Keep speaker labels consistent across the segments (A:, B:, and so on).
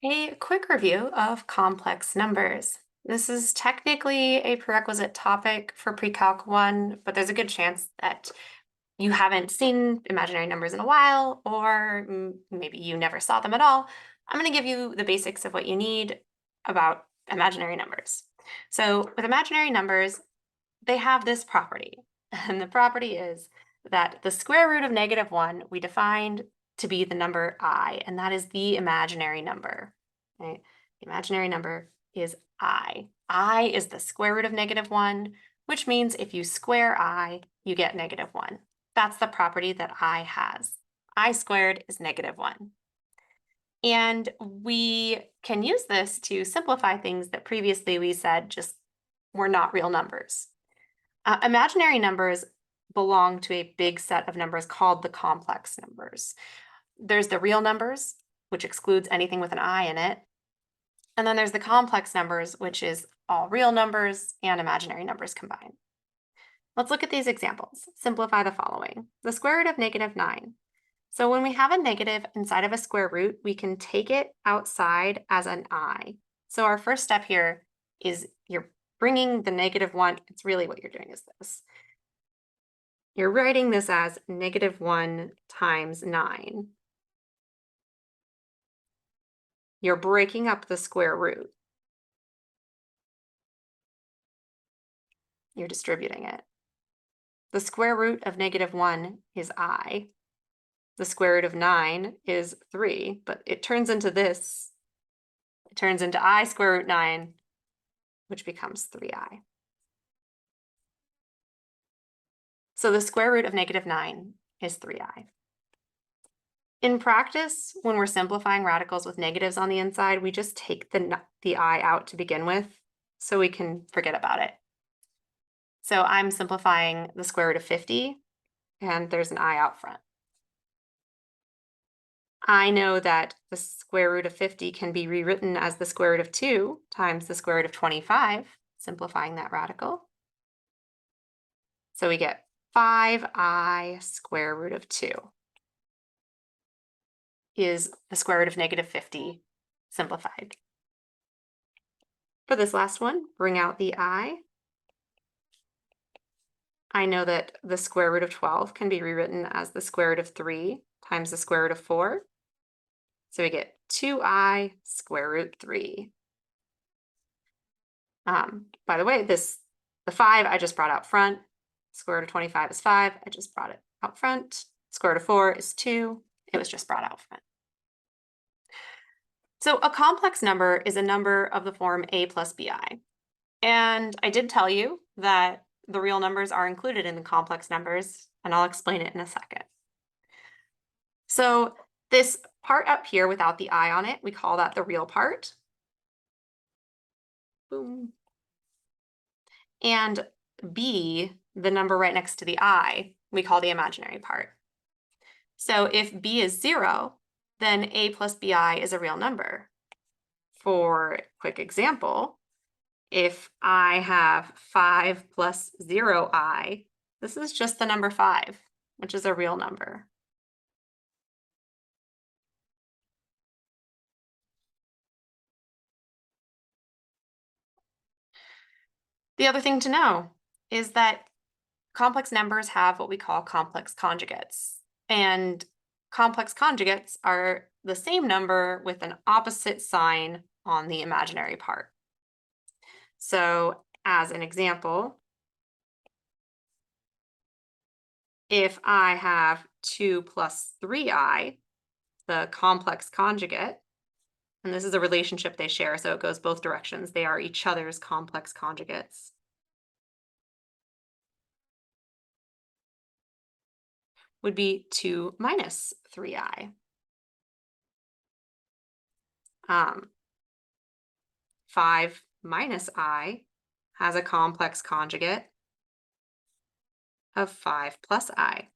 A: A quick review of complex numbers. This is technically a prerequisite topic for Pre-Calc 1, but there's a good chance that you haven't seen imaginary numbers in a while, or maybe you never saw them at all. I'm going to give you the basics of what you need about imaginary numbers. So with imaginary numbers, they have this property, and the property is that the square root of -1 we defined to be the number I, and that is the imaginary number. Right? The imaginary number is I. I is the square root of -1, which means if you square I, you get -1. That's the property that I has. I squared is -1. And we can use this to simplify things that previously we said just were not real numbers. Imaginary numbers belong to a big set of numbers called the complex numbers. There's the real numbers, which excludes anything with an I in it. And then there's the complex numbers, which is all real numbers and imaginary numbers combined. Let's look at these examples. Simplify the following. The square root of -9. So when we have a negative inside of a square root, we can take it outside as an I. So our first step here is you're bringing the -1. It's really what you're doing is this. You're writing this as -1 times 9. You're breaking up the square root. You're distributing it. The square root of -1 is I. The square root of 9 is 3, but it turns into this. It turns into I square root 9, which becomes 3I. So the square root of -9 is 3I. In practice, when we're simplifying radicals with negatives on the inside, we just take the I out to begin with, so we can forget about it. So I'm simplifying the square root of 50, and there's an I out front. I know that the square root of 50 can be rewritten as the square root of 2 times the square root of 25, simplifying that radical. So we get 5I square root of 2 is the square root of -50 simplified. For this last one, bring out the I. I know that the square root of 12 can be rewritten as the square root of 3 times the square root of 4. So we get 2I square root 3. By the way, the 5 I just brought out front. Square root of 25 is 5. I just brought it out front. Square root of 4 is 2. It was just brought out front. So a complex number is a number of the form a plus bi. And I did tell you that the real numbers are included in the complex numbers, and I'll explain it in a second. So this part up here without the I on it, we call that the real part. Boom. And B, the number right next to the I, we call the imaginary part. So if B is 0, then a plus bi is a real number. For a quick example, if I have 5 plus 0i, this is just the number 5, which is a real number. The other thing to know is that complex numbers have what we call complex conjugates. And complex conjugates are the same number with an opposite sign on the imaginary part. So as an example, if I have 2 plus 3i, the complex conjugate, and this is a relationship they share, so it goes both directions. They are each other's complex conjugates. Would be 2 minus 3i. 5 minus I has a complex conjugate of 5 plus I.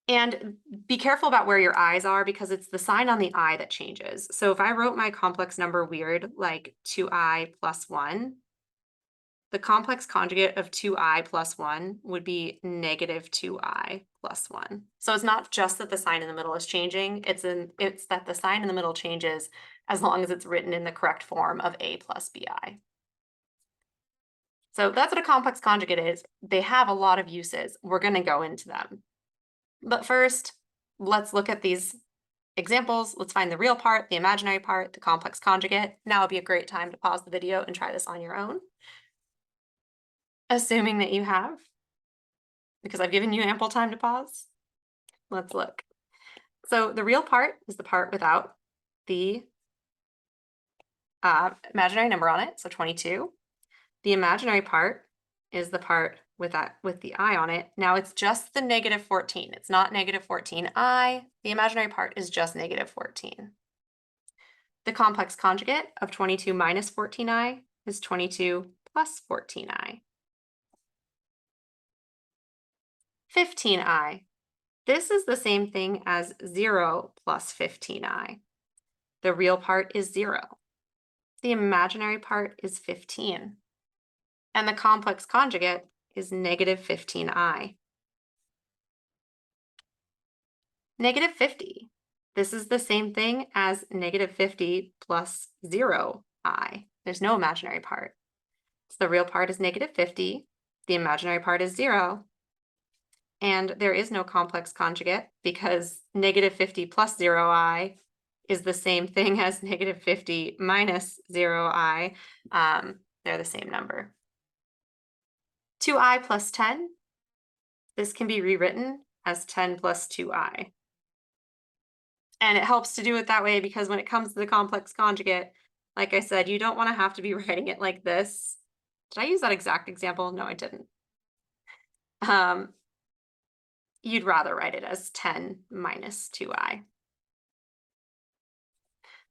A: And be careful about where your i's are because it's the sign on the I that changes. So if I wrote my complex number weird, like 2i plus 1, the complex conjugate of 2i plus 1 would be negative 2i plus 1. So it's not just that the sign in the middle is changing, it's that the sign in the middle changes as long as it's written in the correct form of a plus bi. So that's what a complex conjugate is. They have a lot of uses. We're going to go into them. But first, let's look at these examples. Let's find the real part, the imaginary part, the complex conjugate. Now would be a great time to pause the video and try this on your own. Assuming that you have, because I've given you ample time to pause. Let's look. So the real part is the part without the imaginary number on it, so 22. The imaginary part is the part with the I on it. Now it's just the negative 14. It's not negative 14i. The imaginary part is just negative 14. The complex conjugate of 22 minus 14i is 22 plus 14i. 15i. This is the same thing as 0 plus 15i. The real part is 0. The imaginary part is 15. And the complex conjugate is negative 15i. Negative 50. This is the same thing as negative 50 plus 0i. There's no imaginary part. So the real part is negative 50. The imaginary part is 0. And there is no complex conjugate because negative 50 plus 0i is the same thing as negative 50 minus 0i. They're the same number. 2i plus 10. This can be rewritten as 10 plus 2i. And it helps to do it that way because when it comes to the complex conjugate, like I said, you don't want to have to be writing it like this. Did I use that exact example? No, I didn't. You'd rather write it as 10 minus 2i.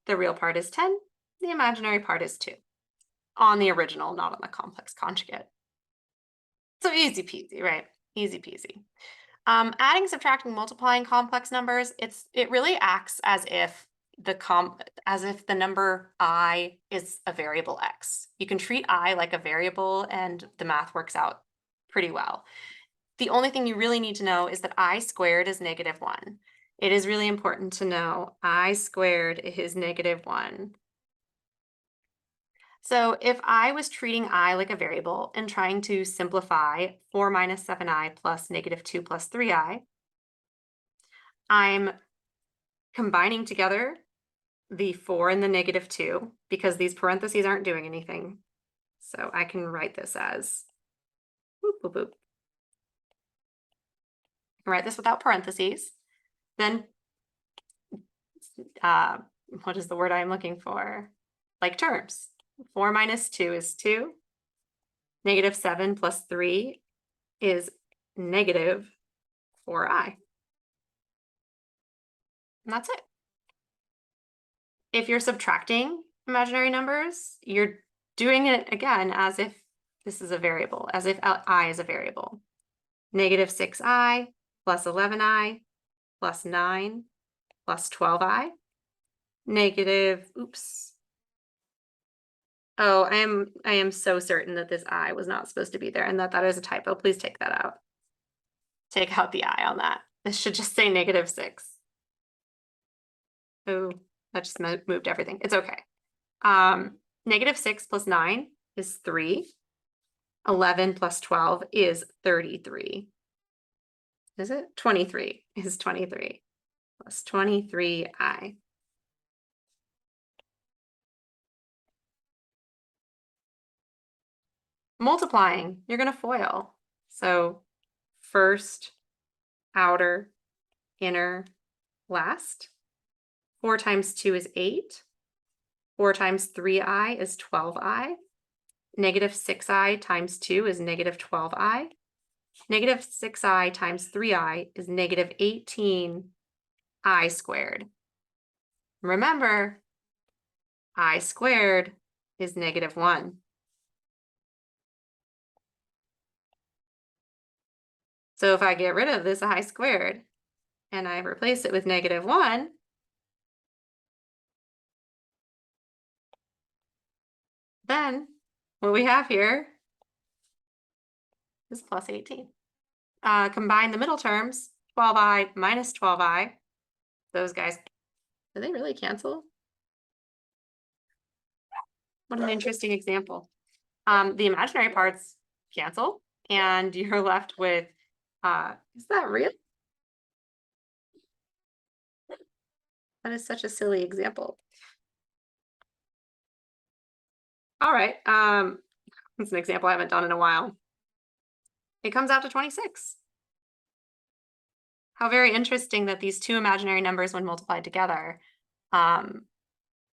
A: The real part is 10. The imaginary part is 2. On the original, not on the complex conjugate. So easy peasy, right? Easy peasy. Adding, subtracting, multiplying complex numbers, it really acts as if the number I is a variable x. You can treat I like a variable and the math works out pretty well. The only thing you really need to know is that I squared is negative 1. It is really important to know I squared is negative 1. So if I was treating I like a variable and trying to simplify 4 minus 7i plus negative 2 plus 3i, I'm combining together the 4 and the negative 2 because these parentheses aren't doing anything. So I can write this as boop, boop, boop. I can write this without parentheses. Then, what is the word I'm looking for? Like terms. 4 minus 2 is 2. Negative 7 plus 3 is negative 4i. And that's it. If you're subtracting imaginary numbers, you're doing it again as if this is a variable, as if I is a variable. Negative 6i plus 11i plus 9 plus 12i. Negative, oops. Oh, I am so certain that this I was not supposed to be there and that is a typo. Please take that out. Take out the I on that. This should just say negative 6. Oh, that just moved everything. It's okay. Negative 6 plus 9 is 3. 11 plus 12 is 33. Is it? 23 is 23 plus 23i. Multiplying, you're going to FOIL. So first, outer, inner, last. 4 times 2 is 8. 4 times 3i is 12i. Negative 6i times 2 is negative 12i. Negative 6i times 3i is negative 18i squared. Remember, I squared is negative 1. So if I get rid of this I squared and I replace it with negative 1, then what we have here is plus 18. Combine the middle terms, 12i minus 12i. Those guys, do they really cancel? What an interesting example. The imaginary parts cancel, and you're left with, is that real? That is such a silly example. All right, it's an example I haven't done in a while. It comes out to 26. How very interesting that these two imaginary numbers, when multiplied together,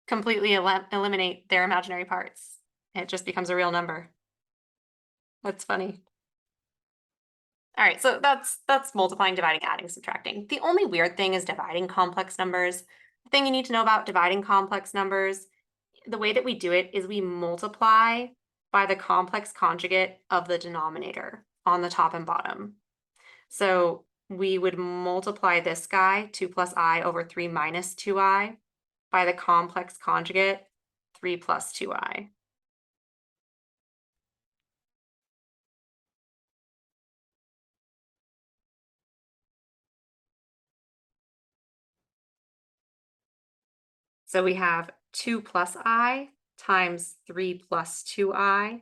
A: completely eliminate their imaginary parts. It just becomes a real number. That's funny. All right, so that's multiplying, dividing, adding, subtracting. The only weird thing is dividing complex numbers. The thing you need to know about dividing complex numbers, the way that we do it is we multiply by the complex conjugate of the denominator on the top and bottom. So we would multiply this guy, 2 plus I over 3 minus 2i, by the complex conjugate, 3 plus 2i. So we have 2 plus I times 3 plus 2i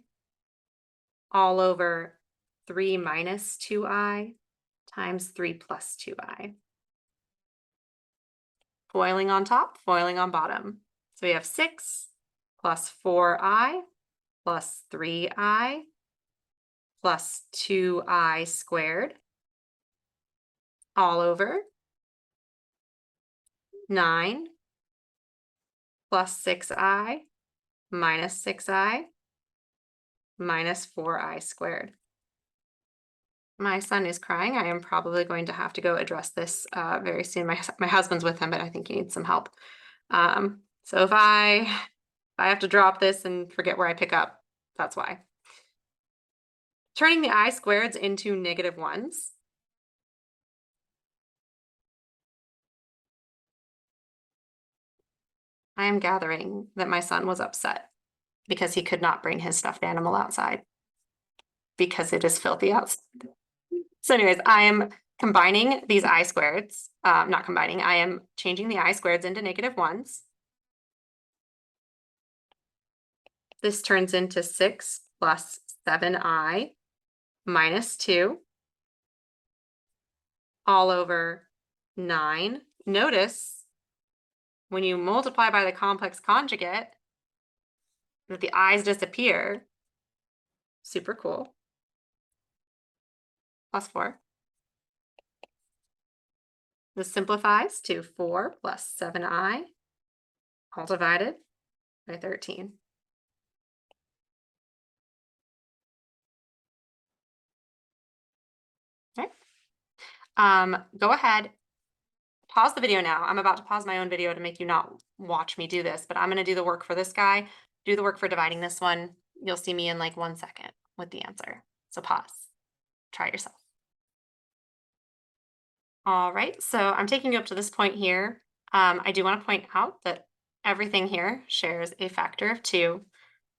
A: all over 3 minus 2i times 3 plus 2i. Foiling on top, foiling on bottom. So we have 6 plus 4i plus 3i plus 2i squared all over 9 plus 6i minus 6i minus 4i squared. My son is crying. I am probably going to have to go address this very soon. My husband's with him, but I think he needs some help. So if I have to drop this and forget where I pick up, that's why. Turning the I squareds into negative ones. I am gathering that my son was upset because he could not bring his stuffed animal outside because it is filthy outside. So anyways, I am combining these I squareds, not combining, I am changing the I squareds into negative ones. This turns into 6 plus 7i minus 2 all over 9. Notice when you multiply by the complex conjugate that the i's disappear. Super cool. Plus 4. This simplifies to 4 plus 7i, all divided by 13. Okay. Go ahead, pause the video now. I'm about to pause my own video to make you not watch me do this, but I'm going to do the work for this guy, do the work for dividing this one. You'll see me in like 1 second with the answer. So pause, try it yourself. All right, so I'm taking you up to this point here. I do want to point out that everything here shares a factor of 2.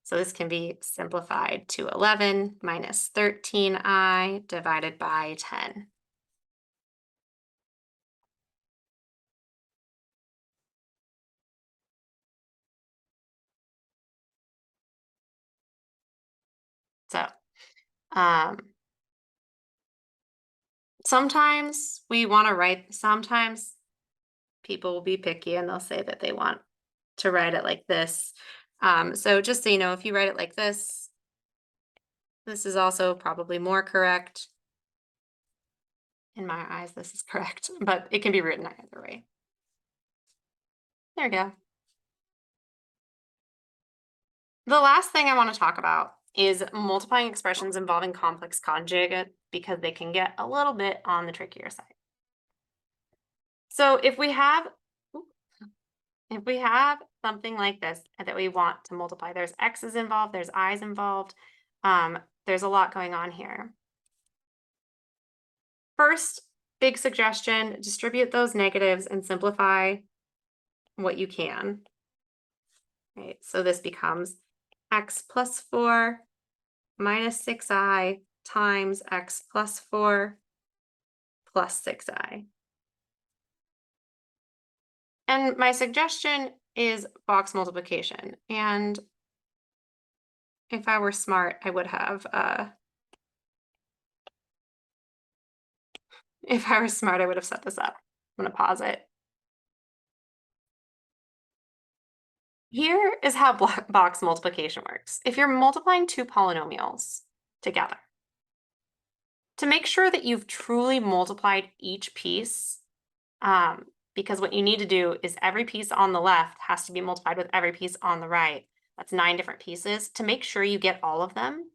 A: So this can be simplified to 11 minus 13i divided by 10. So sometimes we want to write, sometimes people will be picky and they'll say that they want to write it like this. So just so you know, if you write it like this is also probably more correct. In my eyes, this is correct, but it can be written either way. There we go. The last thing I want to talk about is multiplying expressions involving complex conjugate because they can get a little bit on the trickier side. So if we have something like this that we want to multiply, there's x's involved, there's i's involved, there's a lot going on here. First, big suggestion, distribute those negatives and simplify what you can. Right, so this becomes x plus 4 minus 6i times x plus 4 plus 6i. And my suggestion is box multiplication. And if I were smart, I would have, if I were smart, I would have set this up. I'm gonna pause it. Here is how box multiplication works. If you're multiplying two polynomials together, to make sure that you've truly multiplied each piece, because what you need to do is every piece on the left has to be multiplied with every piece on the right. That's 9 different pieces. To make sure you get all of them,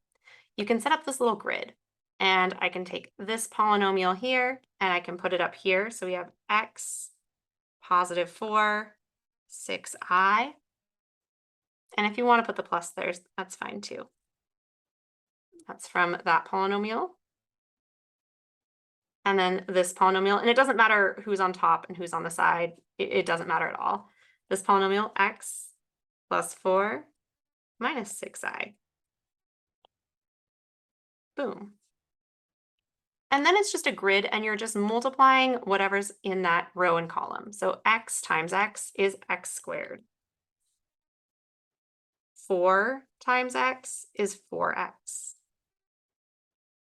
A: you can set up this little grid. And I can take this polynomial here and I can put it up here. So we have x, positive 4, 6i. And if you want to put the plus there, that's fine too. That's from that polynomial. And then this polynomial, and it doesn't matter who's on top and who's on the side. It doesn't matter at all. This polynomial, x plus 4 minus 6i. Boom. And then it's just a grid and you're just multiplying whatever's in that row and column. So x times x is x squared. 4 times x is 4x.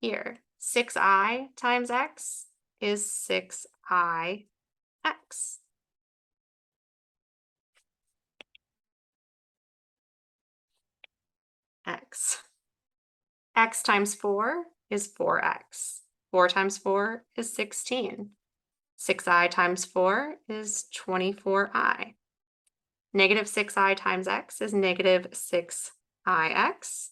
A: Here, 6i times x is 6ix. X times 4 is 4x. 4 times 4 is 16. 6i times 4 is 24i. Negative 6i times x is negative 6ix.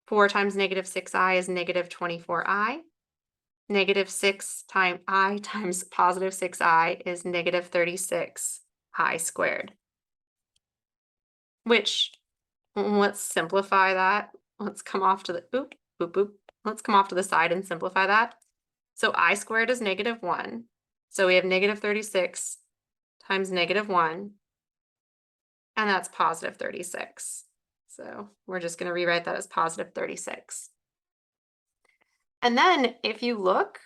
A: 4 times negative 6i is negative 24i. Negative 6 times I times positive 6i is negative 36i squared. Which, let's simplify that. Let's come off to the, boop, boop. Let's come off to the side and simplify that. So I squared is negative 1. So we have negative 36 times negative 1. And that's positive 36. So we're just going to rewrite that as positive 36. And then if you look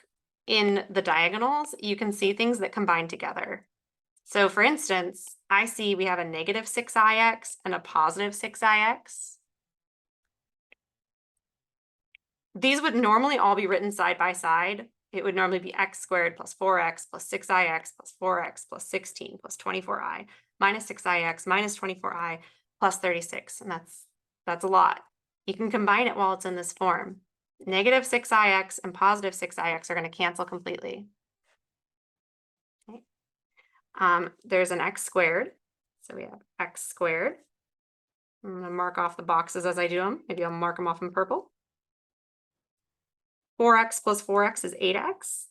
A: in the diagonals, you can see things that combine together. So for instance, I see we have a negative 6ix and a positive 6ix. These would normally all be written side by side. It would normally be x squared plus 4x plus 6ix plus 4x plus 16 plus 24i minus 6ix minus 24i plus 36. And that's a lot. You can combine it while it's in this form. Negative 6ix and positive 6ix are going to cancel completely. Okay. There's an x squared. So we have x squared. I'm going to mark off the boxes as I do them. Maybe I'll mark them off in purple. 4x plus 4x is 8x.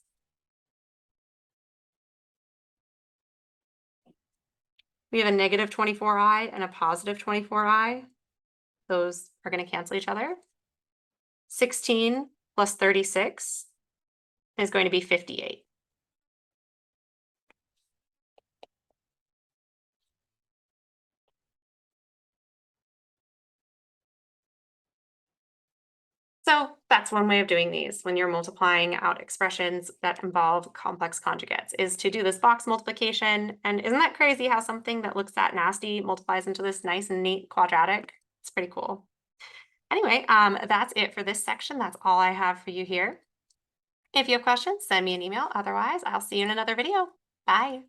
A: We have a negative 24i and a positive 24i. Those are going to cancel each other. 16 plus 36 is going to be 58. So that's one way of doing these when you're multiplying out expressions that involve complex conjugates, is to do this box multiplication. And isn't that crazy how something that looks that nasty multiplies into this nice and neat quadratic? It's pretty cool. Anyway, that's it for this section. That's all I have for you here. If you have questions, send me an email. Otherwise, I'll see you in another video. Bye.